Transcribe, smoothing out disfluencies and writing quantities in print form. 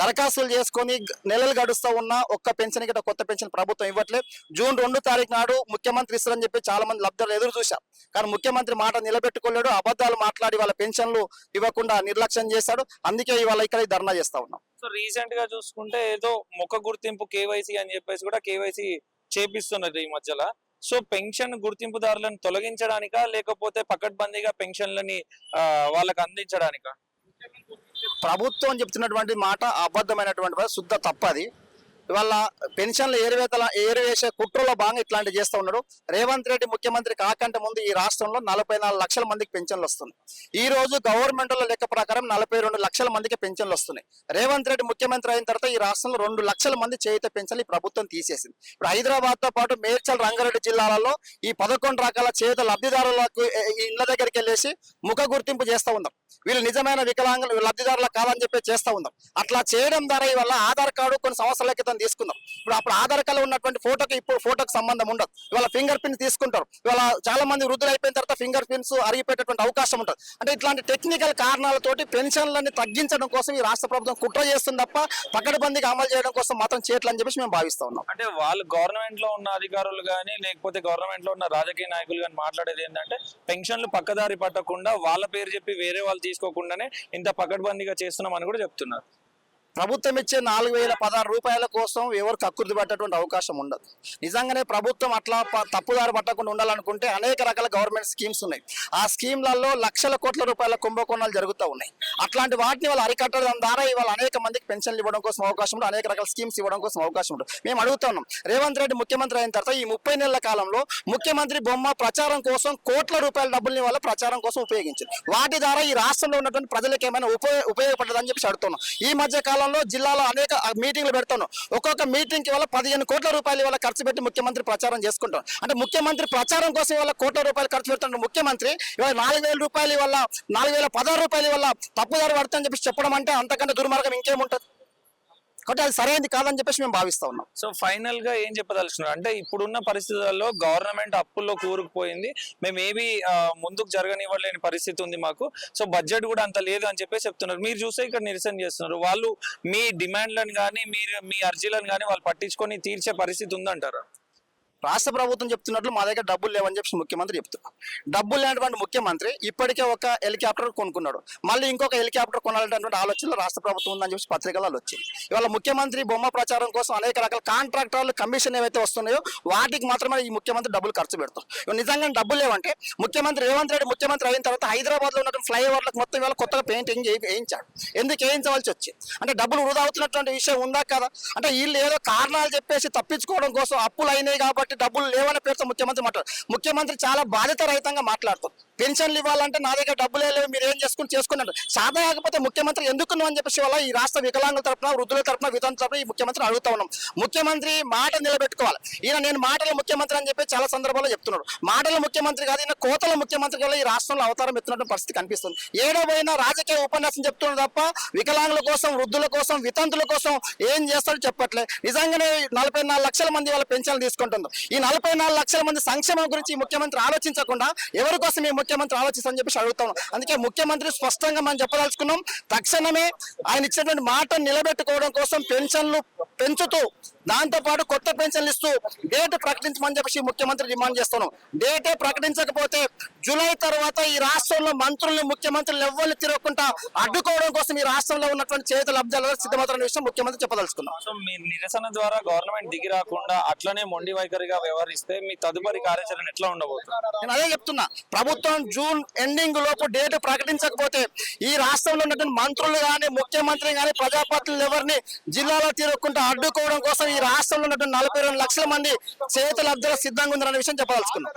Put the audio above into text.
దరఖాస్తులు చేసుకొని నెలలు గడుస్తూ ఉన్నా ఒక్క పెన్షన్ గిట్ట కొత్త పెన్షన్ ప్రభుత్వం ఇవ్వట్లేదు. జూన్ 2 తారీఖు నాడు ముఖ్యమంత్రి ఇస్తారని చెప్పి చాలా మంది లబ్ధిదారులు ఎదురు చూశారు. కానీ ముఖ్యమంత్రి మాట నిలబెట్టుకోలేడు, అబద్ధాలు మాట్లాడి వాళ్ళ పెన్షన్లు ఇవ్వకుండా నిర్లక్ష్యం చేశాడు. అందుకే ఇవాళ ఇక్కడ ధర్నా చేస్తా ఉన్నాం. సో రీసెంట్ గా చూసుకుంటే ఏదో ముఖ గుర్తింపు కేవైసీ అని చెప్పేసి కూడా కేవైసీ చేపిస్తున్నది ఈ మధ్యలో. సో పెన్షన్ గుర్తింపుదారులను తొలగించడానికా లేకపోతే పకడ్బందీగా పెన్షన్లని వాళ్ళకి అందించడానికా? ప్రభుత్వం చెప్తున్నటువంటి మాట అబద్ధమైనటువంటి శుద్ధ తప్పది. ఇవాళ పెన్షన్లు ఏరివేసే కుట్రలో భాగంగా ఇట్లాంటివి చేస్తూ ఉన్నాడు. రేవంత్ రెడ్డి ముఖ్యమంత్రి కాకంటే ముందు ఈ రాష్ట్రంలో 44 లక్షల మందికి పెన్షన్లు వస్తున్నాయి. ఈ రోజు గవర్నమెంట్ లెక్క ప్రకారం 42 లక్షల మందికి పెన్షన్లు వస్తున్నాయి. రేవంత్ రెడ్డి ముఖ్యమంత్రి అయిన తర్వాత ఈ రాష్ట్రంలో 2 లక్షల మంది చేయుత పెన్షన్లు ఈ ప్రభుత్వం తీసేసింది. ఇప్పుడు హైదరాబాద్ తో పాటు మేడ్చల్, రంగారెడ్డి జిల్లాలలో ఈ 11 రకాల చేయుత లబ్ధిదారులకు ఇళ్ల దగ్గరికి వెళ్ళేసి ముఖ గుర్తింపు చేస్తూ ఉందాం. వీళ్ళు నిజమైన వికలాంగులు లబ్ధిదారుల కాదని చెప్పి చేస్తూ ఉందాం. అట్లా చేయడం ద్వారా ఇవాళ ఆధార్ కార్డు కొన్ని సంవత్సరాల క్రితం తీసుకుందాం. ఇప్పుడు అప్పుడు ఆధార్ కార్డు ఉన్నటువంటి ఫోటోకి ఇప్పుడు ఫోటోకి సంబంధం ఉండదు. ఇవాళ ఫింగర్ ప్రింట్ తీసుకుంటారు. ఇవాళ చాలా మంది వృద్ధులు అయిపోయిన తర్వాత ఫింగర్ ప్రింట్స్ అరిగిపోయేటువంటి అవకాశం ఉంటుంది. అంటే ఇట్లాంటి టెక్నికల్ కారణాలతోటి పెన్షన్లని తగ్గించడం కోసం ఈ రాష్ట్ర ప్రభుత్వం కుట్ర చేస్తుంది తప్ప పకడ్బందీగా అమలు చేయడం కోసం మాత్రం చేయట్లని చెప్పేసి మేము భావిస్తా ఉన్నాం. అంటే వాళ్ళు గవర్నమెంట్ లో ఉన్న అధికారులు కానీ లేకపోతే గవర్నమెంట్ లో ఉన్న రాజకీయ నాయకులు కానీ మాట్లాడేది ఏంటంటే పెన్షన్లు పక్కదారి పట్టకుండా వాళ్ళ పేరు చెప్పి వేరే వాళ్ళు తీసుకోకుండానే ఇంత పకడ్బందీగా చేస్తున్నామని కూడా చెప్తున్నారు. ప్రభుత్వం ఇచ్చే 4016 రూపాయల కోసం ఎవరికి అక్కుర్తి పట్టేటువంటి అవకాశం ఉండదు. నిజంగానే ప్రభుత్వం అట్లా తప్పుదారి పట్టకుండా ఉండాలనుకుంటే అనేక రకాల గవర్నమెంట్ స్కీమ్స్ ఉన్నాయి. ఆ స్కీమ్లలో లక్షల కోట్ల రూపాయల కుంభకోణాలు జరుగుతూ ఉన్నాయి. అట్లాంటి వాటిని వాళ్ళు అరికట్టడం ద్వారా ఇవాళ అనేక మందికి పెన్షన్లు ఇవ్వడం కోసం అవకాశం ఉంటుంది, అనేక రకాల స్కీమ్స్ ఇవ్వడం కోసం అవకాశం ఉంటుంది. మేము అడుగుతున్నాం, రేవంత్ రెడ్డి ముఖ్యమంత్రి అయిన తర్వాత ఈ 30 నెలల కాలంలో ముఖ్యమంత్రి బొమ్మ ప్రచారం కోసం కోట్ల రూపాయల డబ్బుల్ని వాళ్ళ ప్రచారం కోసం ఉపయోగించింది. వాటి ద్వారా ఈ రాష్ట్రంలో ఉన్నటువంటి ప్రజలకు ఏమైనా ఉపయోగపడదని చెప్పి అడుగుతున్నాం. ఈ మధ్య జిల్లాలో అనేక మీటింగ్లు పెడతాను. ఒక్కొక్క మీటింగ్ కి వల్ల 15 కోట్ల రూపాయలు ఇవాళ ఖర్చు పెట్టి ముఖ్యమంత్రి ప్రచారం చేసుకుంటాం. అంటే ముఖ్యమంత్రి ప్రచారం కోసం ఇవాళ కోట్ల రూపాయలు ఖర్చు పెడుతున్న ముఖ్యమంత్రి ఇవాళ 4000 రూపాయలు వల్ల 4016 రూపాయలు వల్ల తప్పుదారి పడుతుందని చెప్పి చెప్పడం అంటే అంతకంటే దుర్మార్గం ఇంకేముంటది? కాబట్టి అది సరైనది కాదని చెప్పేసి మేము భావిస్తా ఉన్నాం. సో ఫైనల్ గా ఏం చెప్పదలుచున్నారు అంటే ఇప్పుడున్న పరిస్థితుల్లో గవర్నమెంట్ అప్పుల్లో కూరుకుపోయింది, మేము ఏవి ముందుకు జరగనివ్వలేని పరిస్థితి ఉంది మాకు, సో బడ్జెట్ కూడా అంత లేదు అని చెప్పేసి చెప్తున్నారు. మీరు చూస్తే ఇక్కడ నిరసన చేస్తున్నారు. వాళ్ళు మీ డిమాండ్లను కానీ మీ అర్జీలను కానీ వాళ్ళు పట్టించుకొని తీర్చే పరిస్థితి ఉందంటారా? రాష్ట్ర ప్రభుత్వం చెప్తున్నట్లు మా దగ్గర డబ్బులు లేవని చెప్పి ముఖ్యమంత్రి చెప్తున్నారు. డబ్బులు లేనటువంటి ముఖ్యమంత్రి ఇప్పటికే ఒక హెలికాప్టర్ కొనుక్కున్నాడు. మళ్ళీ ఇంకొక హెలికాప్టర్ కొనాలనేటువంటి ఆలోచనలో రాష్ట్ర ప్రభుత్వం ఉందని చెప్పి పత్రికలలో వచ్చింది. ఇవాళ ముఖ్యమంత్రి బొమ్మ ప్రచారం కోసం అనేక రకాల కాంట్రాక్టర్లు కమిషన్ ఏవైతే వస్తున్నాయో వాటికి మాత్రమే ఈ ముఖ్యమంత్రి డబ్బులు ఖర్చు పెడతారు. నిజంగా డబ్బులు లేవంటే ముఖ్యమంత్రి రేవంత్ రెడ్డి ముఖ్యమంత్రి అయిన తర్వాత హైదరాబాద్ లో ఉన్నటువంటి ఫ్లైఓవర్లకు మొత్తం ఇవాళ కొత్తగా పెయింటింగ్ వేయించాడు. ఎందుకు వేయించవలసి వచ్చింది అంటే డబ్బులు వృధా అవుతున్నటువంటి విషయం ఉందా కదా? అంటే వీళ్ళు ఏదో కారణాలు చెప్పేసి తప్పించుకోవడం కోసం అప్పులు అయినాయి కాబట్టి డబ్బులు లేవనే పేరుతో ముఖ్యమంత్రి మాట్లాడు. ముఖ్యమంత్రి చాలా బాధ్యత రహితంగా మాట్లాడుతారు. పెన్షన్లు ఇవ్వాలంటే నా దగ్గర డబ్బులే లేవు, మీరు ఏం చేసుకున్నారు సాధ కాకపోతే ముఖ్యమంత్రి ఎందుకు అని చెప్పేసి వల్ల ఈ రాష్ట్ర వికలాంగుల తరపున, వృద్ధుల తరపున, వితంతుల తరపున ఈ ముఖ్యమంత్రి అడుగుతా ఉన్నాం. ముఖ్యమంత్రి మాట నిలబెట్టుకోవాలి. ఈయన నేను మాటల ముఖ్యమంత్రి అని చెప్పి చాలా సందర్భాల్లో చెప్తున్నాడు. మాటల ముఖ్యమంత్రి కాదు, ఈయన కోతల ముఖ్యమంత్రి వల్ల ఈ రాష్ట్రంలో అవతారం ఎత్తున్నటువంటి పరిస్థితి కనిపిస్తుంది. ఏడోపోయినా రాజకీయ ఉపన్యాసం చెప్తున్నారు తప్ప వికలాంగుల కోసం, వృద్ధుల కోసం, వితంతుల కోసం ఏం చేస్తాడో చెప్పట్లే. నిజంగానే 44 లక్షల మంది వాళ్ళ పెన్షన్లు తీసుకుంటుంది. ఈ 44 లక్షల మంది సంక్షేమం గురించి ముఖ్యమంత్రి ఆలోచించకుండా ఎవరి కోసం ఈ ముఖ్యమంత్రి ఆలోచిస్తామని చెప్పేసి అడుగుతాం. అందుకే ముఖ్యమంత్రి స్పష్టంగా మనం చెప్పదలుచుకున్నాం, తక్షణమే ఆయన ఇచ్చినటువంటి మాటను నిలబెట్టుకోవడం కోసం పెన్షన్లు పెంచుతూ దాంతో పాటు కొత్త పెన్షన్లు ఇస్తూ డేట్ ప్రకటించమని చెప్పేసి ముఖ్యమంత్రి డిమాండ్ చేస్తున్నాం. డేటే ప్రకటించకపోతే జూలై తర్వాత ఈ రాష్ట్రంలో మంత్రుల్ని, ముఖ్యమంత్రులు ఎవరిని తిరగకుండా అడ్డుకోవడం కోసం ఈ రాష్ట్రంలో ఉన్నటువంటి చేతుల లబ్ధాల సిద్ధమవుతున్న విషయం ముఖ్యమంత్రి చెప్పదలుచుకున్నాం. సో మీ నిరసన ద్వారా గవర్నమెంట్ దిగి రాకుండా అట్లనే మొండి వైఖరిగా వ్యవహరిస్తే మీ తదుపరి కార్యాచరణ ఎట్లా ఉండబోతుంది? నేను అదే చెప్తున్నా, ప్రభుత్వం జూన్ ఎండింగ్ లోపు డేట్ ప్రకటించకపోతే ఈ రాష్ట్రంలో ఉన్నటువంటి మంత్రులు కానీ, ముఖ్యమంత్రి కానీ, ప్రజాప్రతినిధులు ఎవరిని జిల్లాలో తిరగకుండా అడ్డుకోవడం కోసం ఈ రాష్ట్రంలో ఉన్నటువంటి 42 లక్షల మంది చేతుల లబ్ధాల సిద్ధంగా ఉందన్న విషయం చెప్పదలుచుకున్నాం.